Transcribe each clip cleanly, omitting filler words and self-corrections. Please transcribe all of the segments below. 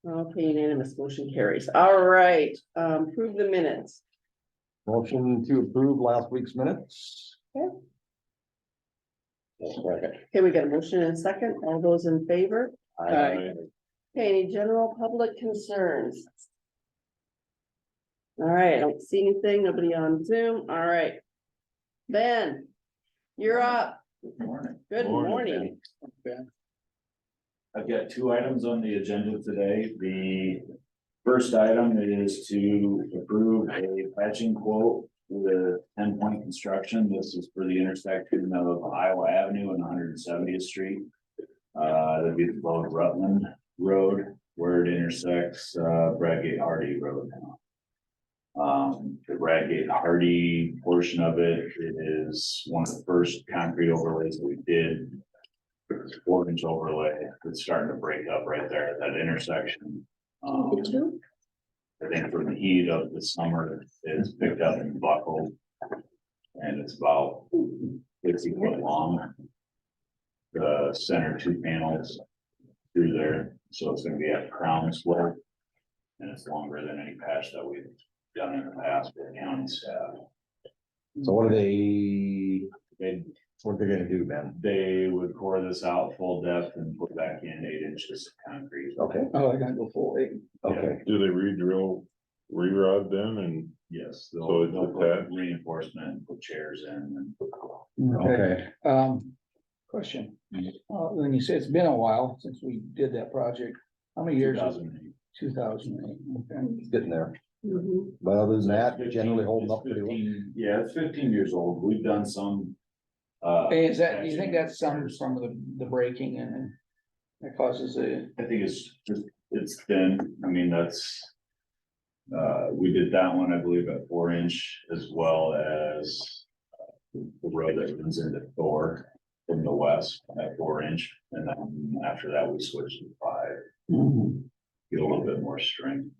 Okay, unanimous, motion carries. All right, approve the minutes. Motion to approve last week's minutes. Okay, we got a motion and a second. All those in favor? Aye. Okay, any general public concerns? All right, I don't see anything, nobody on Zoom. All right. Ben, you're up. Morning. Good morning. I've got two items on the agenda today. The first item is to approve a patching quote with 10-point construction. This is for the intersection of Iowa Avenue and 170th Street. That'd be the Bode Rutland Road where it intersects Bradgate Hardy Road. The Bradgate Hardy portion of it is one of the first concrete overlays that we did. 4-inch overlay that's starting to break up right there at that intersection. I think from the heat of the summer, it's picked up and buckled. And it's about 50 foot long. The center 2 panels through there, so it's gonna be at crown slope. And it's longer than any patch that we've done in the past with county staff. So what are what are they gonna do, Ben? They would core this out full depth and put back in 8 inches of concrete. Okay, Oh, I gotta go full 8. okay, Do they re-drill re-rod then and? Yes, So it's they'll put attached? reinforcement, and put chairs in. okay. Question, when you say it's been a while since we did that project, how many years? 2008. 2008, okay. It's getting there. Mhm. But other than that, It's generally holding up it's pretty well. 15 Yeah, it's 15 years old. We've done some. Hey, is that, do you think patching that's some repairs. from the breaking and that causes a, I think it's just, it's thin. I mean, that's. We did that one, I believe, at 4-inch as well as. The road that runs into Thor from the west at 4-inch. And then after that, we switched to 5. Get a little bit more strength.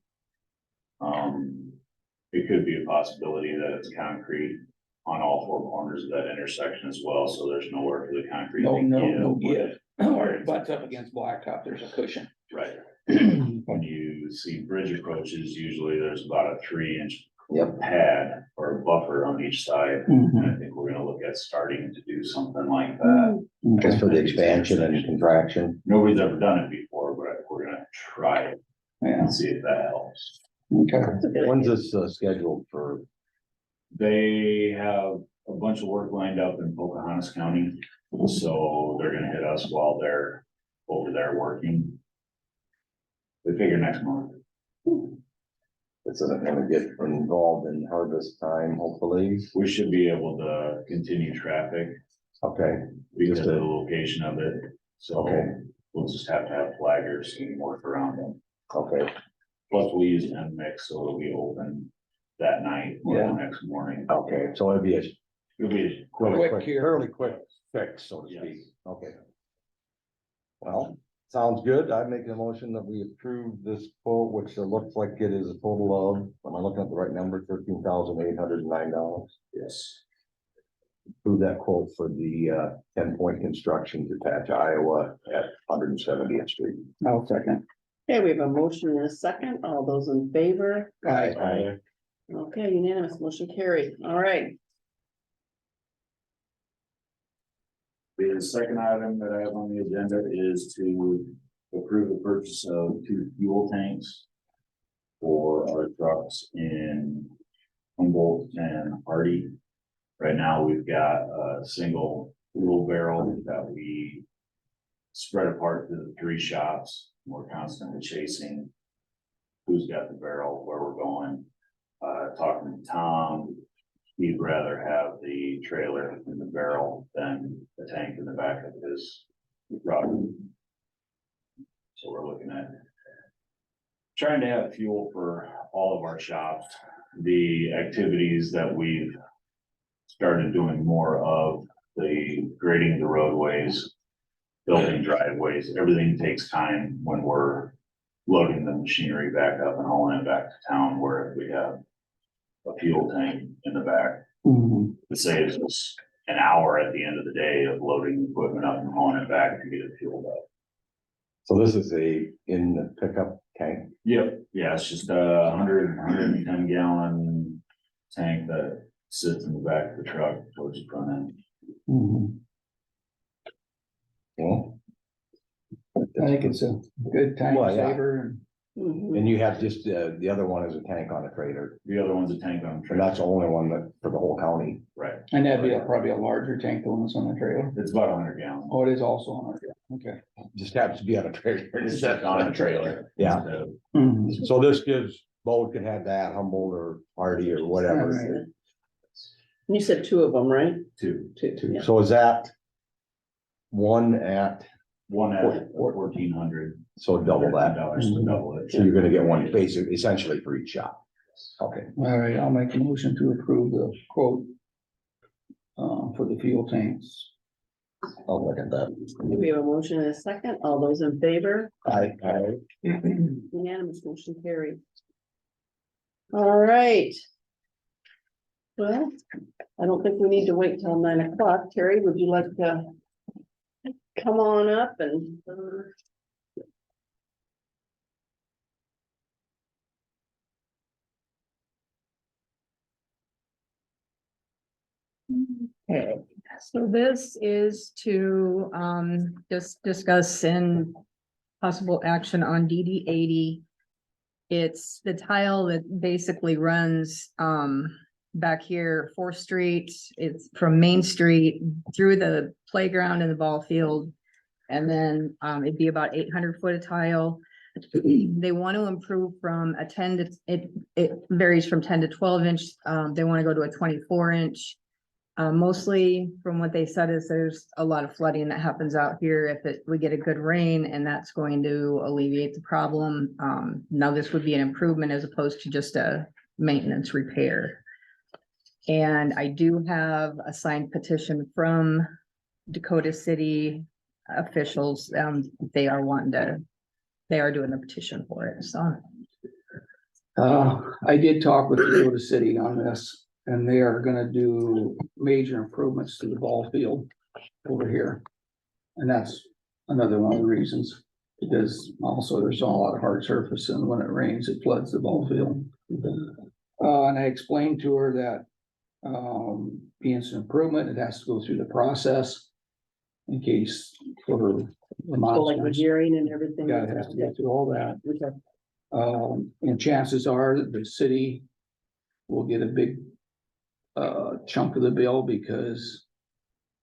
It could be a possibility that it's concrete on all 4 corners of that intersection as well, so there's nowhere for the concrete. to no give. give, or it butts up against blacktop, there's a cushion. Right, when you see bridge approaches, usually there's about a 3-inch Yep. pad or buffer on each side. Mhm. And I think we're gonna look at starting to do something like that. Just for the expansion and contraction. Nobody's ever done it before, but we're gonna try it Yeah, and see if that helps. okay. That's a good When's idea. this scheduled for? They have a bunch of work lined up in Pocahontas County, so they're gonna hit us while they're over there working. They figure next month. It's gonna get involved in harvest time, hopefully. We should be able to continue traffic Okay, because Just of a- the location of it. So Okay. we'll just have to have flaggers and work around them. okay, Plus we use M mix, so it'll be open that night or the Yeah. next morning. okay, so it'd be a It'll be really Quick here. fairly quick fix, so to Yes. speak, okay. Well, sounds good, I make a motion that we approve this quote, which looks like it is a total of, am I looking at the right number, $13,809? Yes. Approve that quote for the 10-point construction to patch Iowa at 170th Street. I'll second. Okay, we have a motion and a second. All those in favor? Aye. Okay, unanimous, motion carried. All right. The second item that I have on the agenda is to approve the purchase of 2 fuel tanks for our trucks in Humboldt and Hardy. Right now, we've got a single fuel barrel that we spread apart to the 3 shops. We're constantly chasing who's got the barrel, where we're going. Talking to Tom, he'd rather have the trailer in the barrel than the tank in the back of his truck. So we're looking at trying to have fuel for all of our shops. The activities that we've started doing more of, the grading the roadways, building driveways, everything takes time when we're loading the machinery back up and hauling it back to town, where if we have a fuel tank in the back, it saves us an hour at the end of the day of loading equipment up and hauling it back to get it fueled up. So this is in the pickup tank, Yeah, it's just a 110 gallon tank that sits in the back of the truck towards the front end. Mhm. Well, I think it's a good time Well, yeah. saver. Mhm. and you have just, the other one is a tank on a trailer, The other one's a tank on the and trailer. that's the only one that, for the whole county. Right. And that'd be probably a larger tank than what's on the trailer. It's about 100 gallons. Oh, it is also on it, okay. Just happens to be on a trailer. It's just on a trailer. Yeah. instead of- Mhm. So this gives, both can have that, Humboldt or Hardy or whatever. Right. You said two of them, right? Two. Two, yeah. So is that one at, One at 1,400. so double that, $100 to double it. so you're gonna get one basically, essentially for each shop. Okay, All right, I'll make a motion to approve the quote for the fuel tanks. I'll look at that. We have a motion and a second. All those in favor? I, Unanimous motion carried. All right. Well, I don't think we need to wait till 9 o'clock. Terry, would you like to come on up and? Okay, so this is to just discuss in possible action on DD 80. It's the tile that basically runs back here, 4th Street. It's from Main Street through the playground and the ball field. And then it'd be about 800 foot of tile. They want to improve from a 10 to, it varies from 10 to 12 inch. They want to go to a 24 inch. Mostly from what they said is there's a lot of flooding that happens out here if we get a good rain, and that's going to alleviate the problem. Now this would be an improvement as opposed to just a maintenance repair. And I do have a signed petition from Dakota City officials. They are doing the petition for it, so. I did talk with Dakota City on this, and they are gonna do major improvements to the ball field over here. And that's another one of the reasons, because also there's a lot of hard surface, and when it rains, it floods the ball field. And I explained to her that, being an improvement, it has to go through the process in case for the So like the monsters. gearing and everything. Yeah, it has to go through all that. Okay. And chances are that the city will get a big chunk of the bill, because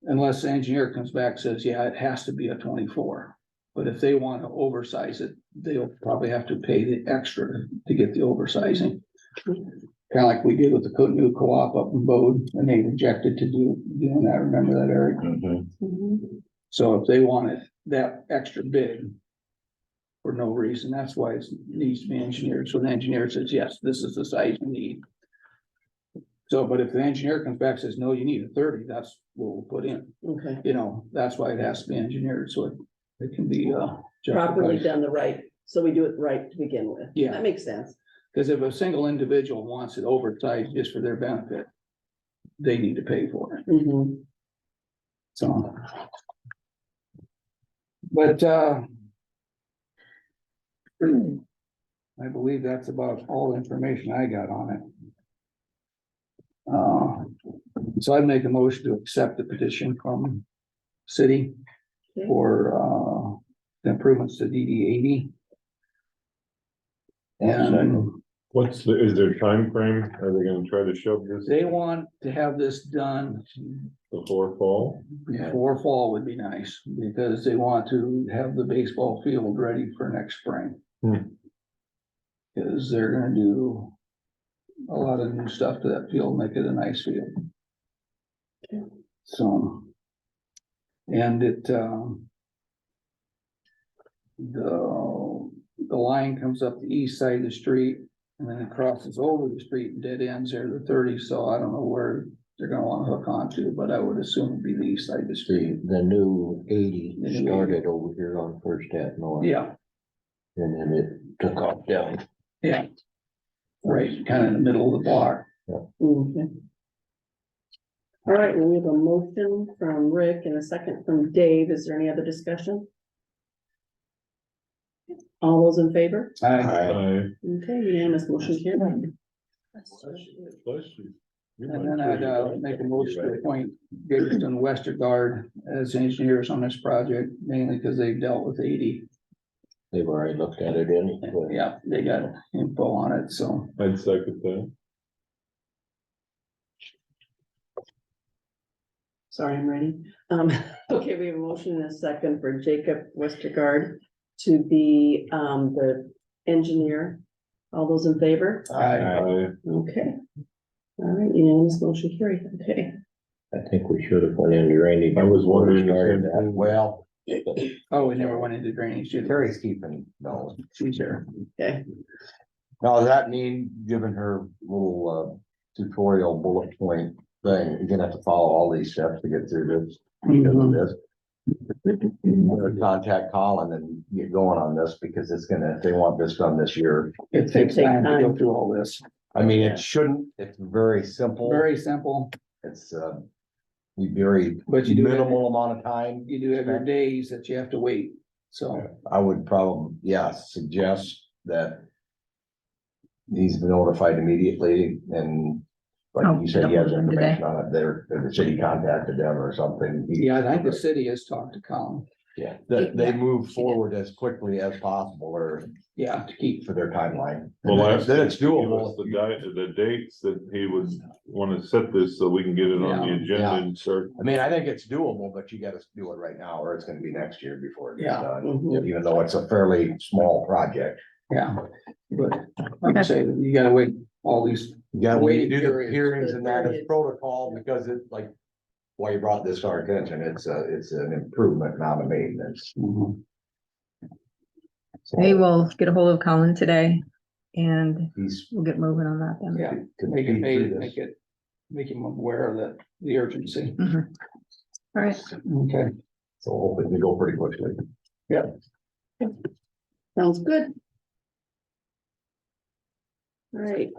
unless the engineer comes back and says, yeah, it has to be a 24. But if they want to oversize it, they'll probably have to pay the extra to get the oversizing. Kind of like we did with the new co-op up in Bode, and they rejected to doing that. Remember that, Eric? Mhm. So if they want it that extra big for no reason, that's why it needs to be engineered. So the engineer says, yes, this is the size you need. So, but if the engineer comes back and says, no, you need a 30, that's what we'll put in. Okay, You know, that's why it has to be engineered, so it can be properly justified. done the right, so we do it right to begin with. Yeah. That makes sense. Because if a single individual wants it oversized just for their benefit, they need to pay for it, Mhm. so. But I believe that's about all the information I got on it. So I'd make a motion to accept the petition from city Okay. for the improvements to DD 80. And is there a time frame? Are they gonna try to shove this they want to have this done before fall? before fall would be nice, because they want to have the baseball field ready for next spring. Because they're gonna do a lot of new stuff to that field, make it a nice field. So. And the line comes up the east side of the street, and then it crosses over the street and dead ends there, the 30, so I don't know where they're gonna wanna hook onto, but I would assume it'd be the east side of the street. The new 80 The new started over here on First Ave North. Yeah, And then it took off down. yeah. Right, kind of in the middle of the block. Okay. All right, well, we have a motion from Rick and a second from Dave. Is there any other discussion? All those in favor? I, I, Okay, unanimous motion carried. bless you. You and might then I'd, really make a like motion to it. appoint Davidson and Westergaard as engineers on this project, mainly because they've dealt with 80. They've already looked at it in. Yeah, they got info on it, so. I'd second that. Sorry, I'm ready. Okay, we have a motion and a second for Jacob Westergaard to be, the engineer. All those in favor? I, Okay. All right, unanimous motion carried. Okay. I think we should have went in drainage. I was wondering the Started same that. thing. Well, oh, we never went into drainage, did we? Terry's keeping, no. She's there. Okay. Now, does that mean, given her little, tutorial bullet point thing, you're gonna have to follow all these steps to get through this? Because of this. Better Contact Colin and get going on this because it's gonna, if they want this done this year. It takes Take time to go time. through all this. I mean, it shouldn't, it's very simple. Very simple, It's, be very but you do have, minimal amount of time. you do have your days that you have to wait, so. I would probably, suggest that he's been notified immediately and like you said, he has information on it, the city contacted them or something. Yeah, I think the city has talked to Colin, Yeah, that they move forward as quickly as possible or yeah, to keep, for their timeline. Well, last. Then it's give us doable. The dates that he would wanna set this so we can get it on the Yeah, agenda yeah. and start. I mean, I think it's doable, but you gotta do it right now or it's gonna be next year before it gets Yeah. done. Mhm. Even though it's a fairly small project. yeah, but like I say, you gotta wait all these, You gotta wait to Waiting do the periods. hearings and that is Periods. protocol because it's like. Why you brought this to our attention, it's an improvement, not a maintenance. So They will get a hold of Colin today and He's. we'll get moving on that then. yeah, to make it, speed through this. make him aware of the urgency. Mhm. All right, Okay, So hopefully we go pretty quickly. Sounds good. All right,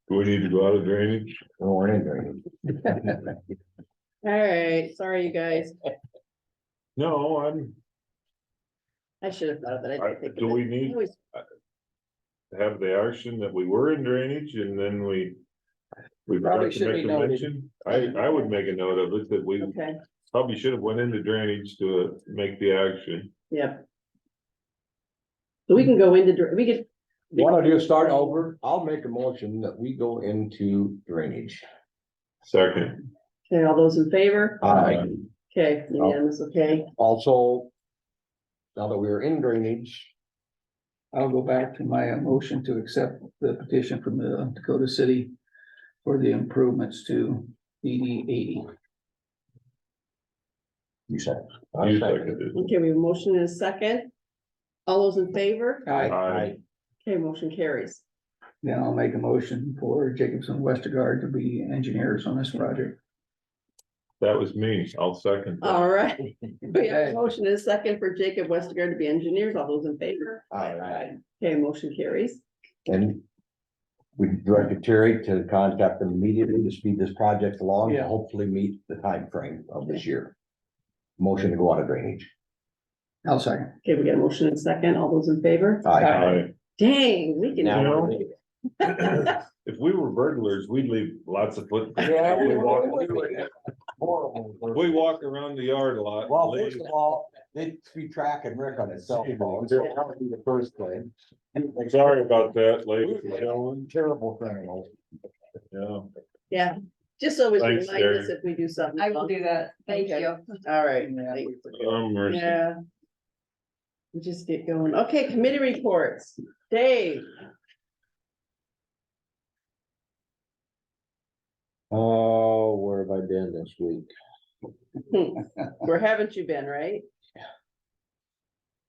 Do we need to go out of drainage? No, we're in drainage. all right. Sorry, you guys. No, I should have thought of that. I didn't think of do it. we need Always- to have the action that we were in drainage and then we Probably forgot to should make be a noted. mention? I would make a note of it that we Okay, probably should have went into drainage to make the action. yep. So we can go into, we could. Want to do start over? I'll make a motion that we go into drainage. Second, Okay, all those in favor? Aye. Okay, unanimous, okay. Also. Now that we're in drainage, I'll go back to my motion to accept the petition from the Dakota City for the improvements to DD 80. you said. you seconded. Okay, we have a motion and a second. All those in favor? Aye. Okay, motion carries. Then I'll make a motion for Jacobson Westergaard to be engineers on this project. That was me. I'll second. that. All right. We have a motion and a second for Jacob Westergaard to be engineers. All those in favor? Aye. Okay, motion carries. And we directed Terry to contact them immediately to speed this project along, Yeah. and hopefully meet the time frame of this year. Motion to go out of drainage. I'll second. Okay, we got a motion and a second. All those in favor? Aye. Dang, we can. Now, If we were burglars, we'd leave lots of footprints. Yeah, we We walk- would. Horrible. We walk around the yard a lot. Well, first of all, they'd be tracking Rick on his cell phone. That would be the first thing. Sorry about that, ladies and gentlemen. Terrible thing. Yeah. Yeah, just always Thanks, remind us Terry. if we do something. I will do that. Thank Okay. you. All right. Yeah. thanks. Mercy. Yeah. We just get going. Okay, committee reports. Dave, oh, where have I been this week? where haven't you been, right?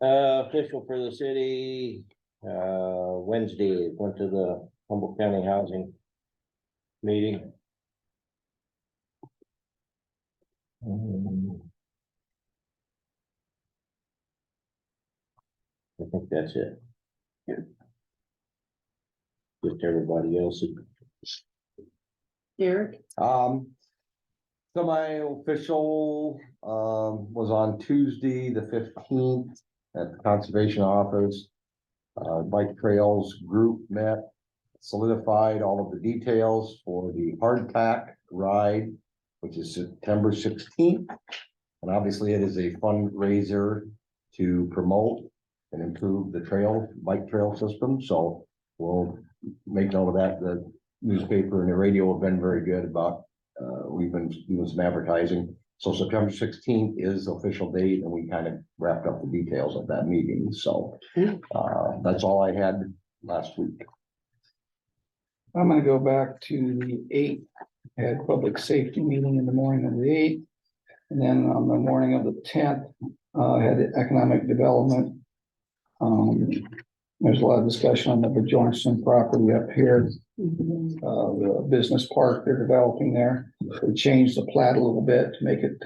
Official for the city, Wednesday, went to the Humboldt County Housing meeting. I think that's it. Yeah. Just everybody else. Eric, Semi-official, was on Tuesday, the 15th, at the conservation office. Bike Trails Group met, solidified all of the details for the hardtack ride, which is September 16th. And obviously it is a fundraiser to promote and improve the bike trail system. So we'll make note of that. The newspaper and the radio have been very good about, we've been doing some advertising. So September 16th is the official date, and we kind of wrapped up the details of that meeting. So that's all I had last week. I'm gonna go back to the 8th, had public safety meeting in the morning of the 8th. And then on the morning of the 10th, had the economic development. There's a lot of discussion on the Bjornsson property up here, the business park they're developing there. We changed the plat a little bit to make it,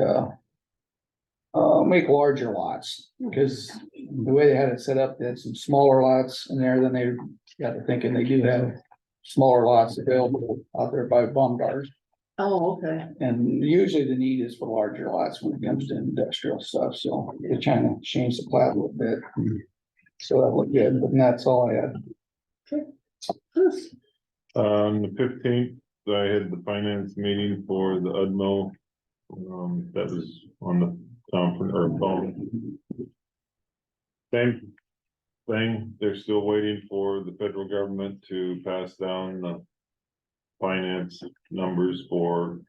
make larger lots, because the way they had it set up, they had some smaller lots in there. Then they got to thinking they do have smaller lots available out there by Baumgars. Oh, okay. And usually the need is for larger lots when it comes to industrial stuff, so they're trying to change the plat a little bit. So that looked good, but that's all I had. On the 15th, I had the finance meeting for the UDMO. That was on the conference or phone. Same thing, they're still waiting for the federal government to pass down the finance numbers for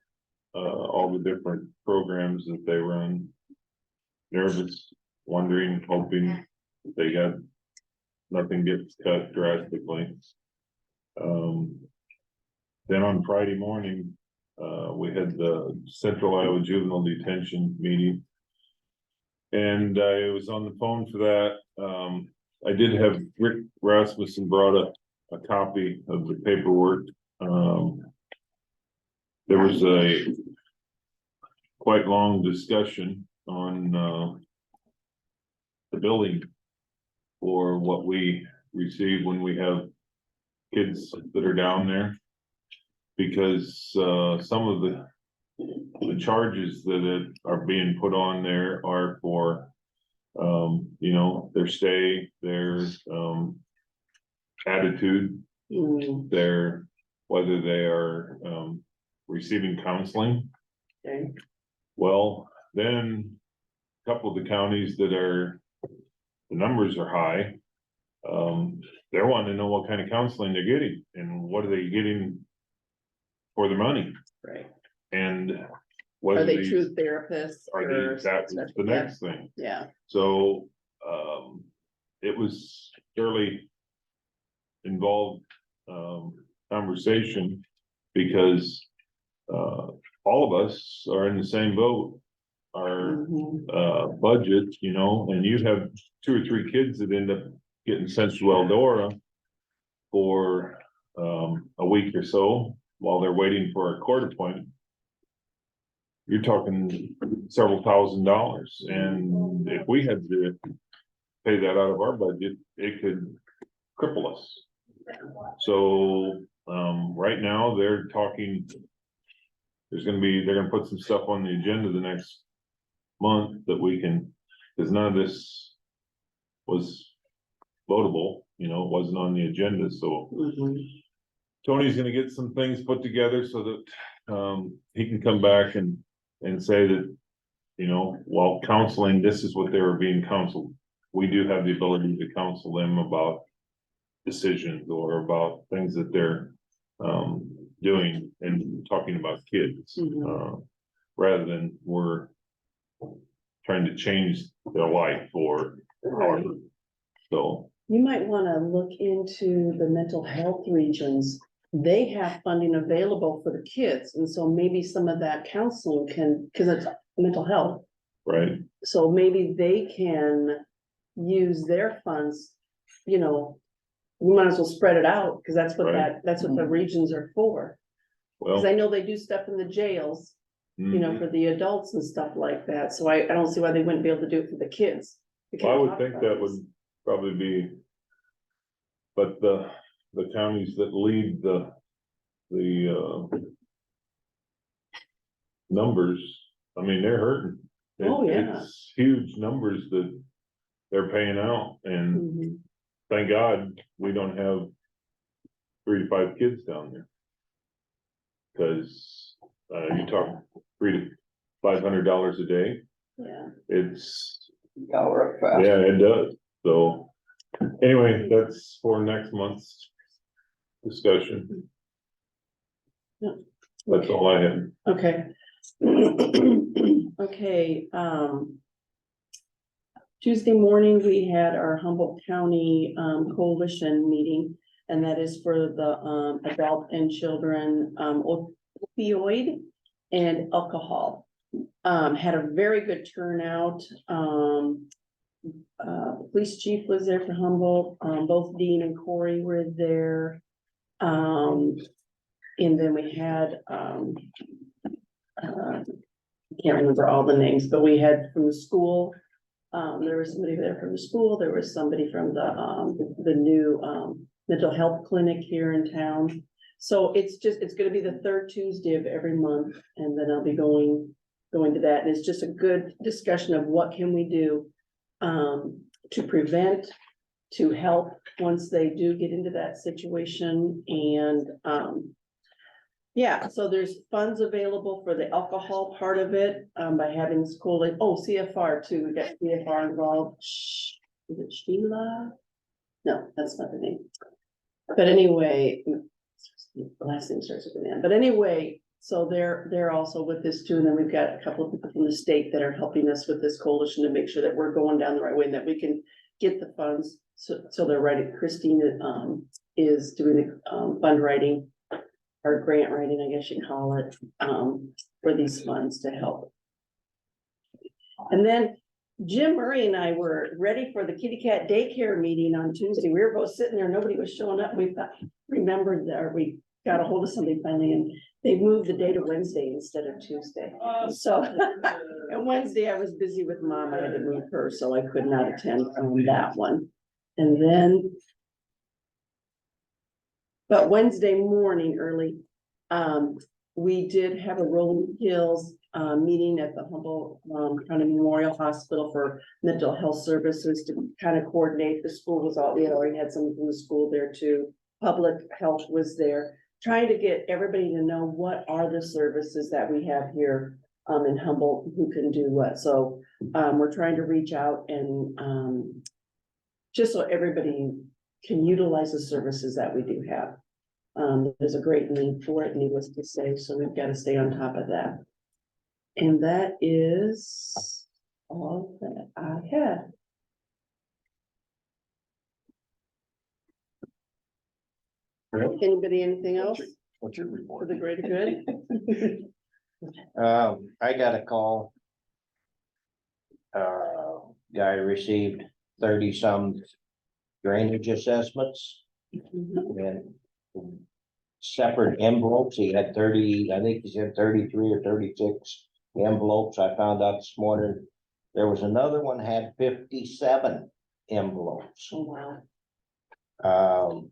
all the different programs that they run. Nervous, wondering, hoping they got, nothing gets cut drastically. Then on Friday morning, we had the Central Iowa Juvenile Detention meeting. And I was on the phone for that. I did have Rick Rasmussen brought a copy of the paperwork. There was a quite long discussion on the billing for what we receive when we have kids that are down there. Because some of the charges that are being put on there are for you know, their stay, their attitude, their whether they are receiving counseling. Okay. Well, then a couple of the counties that are, the numbers are high. They're wanting to know what kind of counseling they're getting and what are they getting for their money. Right. And Are whether they these true therapists? are these, that was the next thing. Yeah. So, it was fairly involved, conversation because, all of us are in the same boat. Our, Mhm. budget, you know, and you have 2 or 3 kids that end up getting sent to Eldora for, a week or so while they're waiting for a court appointment. You're talking several $1,000s, and if we had to pay that out of our budget, it could cripple us. So, right now, they're talking, they're gonna put some stuff on the agenda the next month that we can, because none of this was votable, you know, it wasn't on the agenda, so Tony's gonna get some things put together so that, he can come back and say that, you know, while counseling, this is what they were being counseled. We do have the ability to counsel them about decisions or about things that they're doing and talking about kids. Rather than we're trying to change their life or however. So You might wanna look into the mental health regions. They have funding available for the kids, and so maybe some of that counseling can, cause it's mental health. right, So maybe they can use their funds, you know, we might as well spread it out, cause that's what Right. that's what the regions are for. Cause well. I know they do stuff in the jails, you know, for the adults and stuff like that, so I don't see why they wouldn't be able to do it for the kids. We I can't would talk think about that this. would probably be. But the counties that lead the numbers, I mean, they're hurting. Oh, yeah. It's huge numbers that they're paying out and, Mhm. thank God, we don't have 3 to 5 kids down there. Cause, you talk $300 to $500 a day, Yeah, it's, Hour fast. yeah, it does, so. Anyway, that's for next month's discussion. Yeah. That's all I had. okay. Okay, Tuesday morning, we had our Humboldt County Coalition meeting. And that is for the adult and children opioid and alcohol. Had a very good turnout. Police chief was there for Humboldt, both Dean and Corey were there. And then we had, can't remember all the names, but we had from the school. There was somebody there from the school, there was somebody from the new mental health clinic here in town. So it's gonna be the third Tuesday of every month, and then I'll be going to that, and it's just a good discussion of what can we do to prevent, to help once they do get into that situation, and yeah, so there's funds available for the alcohol part of it, by having school, CFR too, we got CFR involved. Is it Sheila? No, that's not the name. But anyway, the last name starts with an M, but anyway, so they're also with this too, and then we've got a couple of people from the state that are helping us with this coalition to make sure that we're going down the right way and that we can get the funds, so they're right. Christine is doing the fund writing, or grant writing, I guess you call it, for these funds to help. And then Jim Murray and I were ready for the kitty cat daycare meeting on Tuesday. We were both sitting there, nobody was showing up. We remembered that, or we got a hold of somebody finally, and they moved the day to Wednesday instead of Tuesday. So, and Wednesday I was busy with mom, I had to move her, so I could not attend that one. And then, but Wednesday morning early, we did have a Rolling Hills meeting at the Humboldt County Memorial Hospital for mental health services to kind of coordinate. The school was we had already had someone from the school there too. Public health was there, trying to get everybody to know what are the services that we have here in Humboldt, who can do what. So we're trying to reach out and just so everybody can utilize the services that we do have. There's a great need for it, needless to say, so we've got to stay on top of that. And that is all that I had. Anybody, anything else What's your for report? the greater good? I got a call. Guy received 30-some drainage assessments and separate envelopes. He had 30, I think he said 33 or 36 envelopes. I found out this morning there was another one had 57 envelopes. Oh, wow.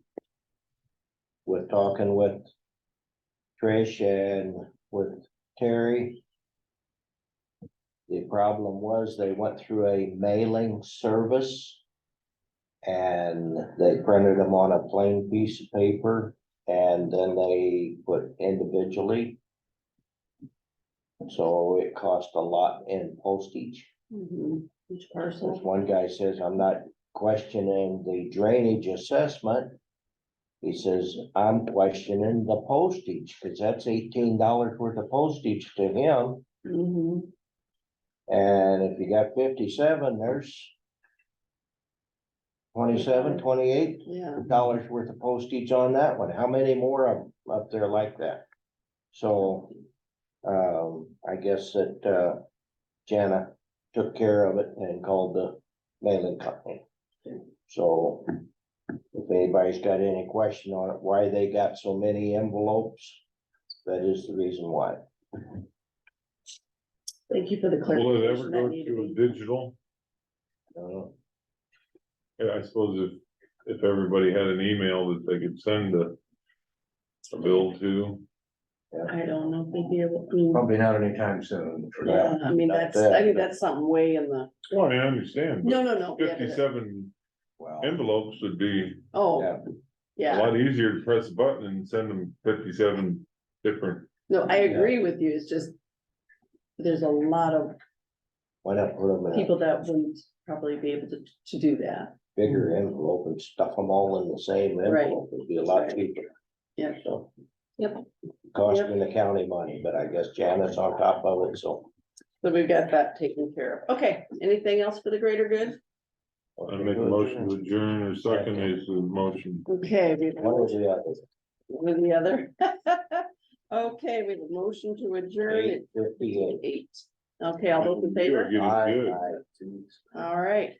With talking with Trish and with Terry. The problem was they went through a mailing service. And they printed them on a plain piece of paper, and then they put individually. So it cost a lot in postage. Each As parcel. one guy says, I'm not questioning the drainage assessment. He says, I'm questioning the postage, because that's $18 worth of postage to him. And if you got 57, there's 27, 28 Yeah. dollars worth of postage on that one. How many more up there like that? So, I guess that, Jana took care of it and called the mailing company. So, if anybody's got any question on it, why they got so many envelopes, that is the reason why. Thank you for the Will it ever clarification. go That needed to a to be- digital? Uh, Yeah, I suppose if everybody had an email that they could send a bill to. I don't know if they'd be able, Probably not anytime soon. for yeah, that. I mean, I think that's something way in the, Well, I understand. but no. Yeah, but- 57 Well, envelopes would be Oh, yeah, a yeah, lot easier to press a button and send them 57 different. no, I agree with you, it's just. There's a lot of Why not put them in a people that wouldn't probably be able to do that, bigger envelope and stuff them all in the same Right. envelope? It'd be a lot Right. cheaper. yeah, So. Yep. Costing the county money, but I guess Janet's on top of it, so. so we've got that taken care of. Okay, anything else for the greater good? I make a motion to adjourn, or second is the motion. Okay, we have One or the other. one or the other. Okay, we have a motion to adjourn at 8:58. 8. Okay, all those in You're favor? getting Aye, good. aye. All right,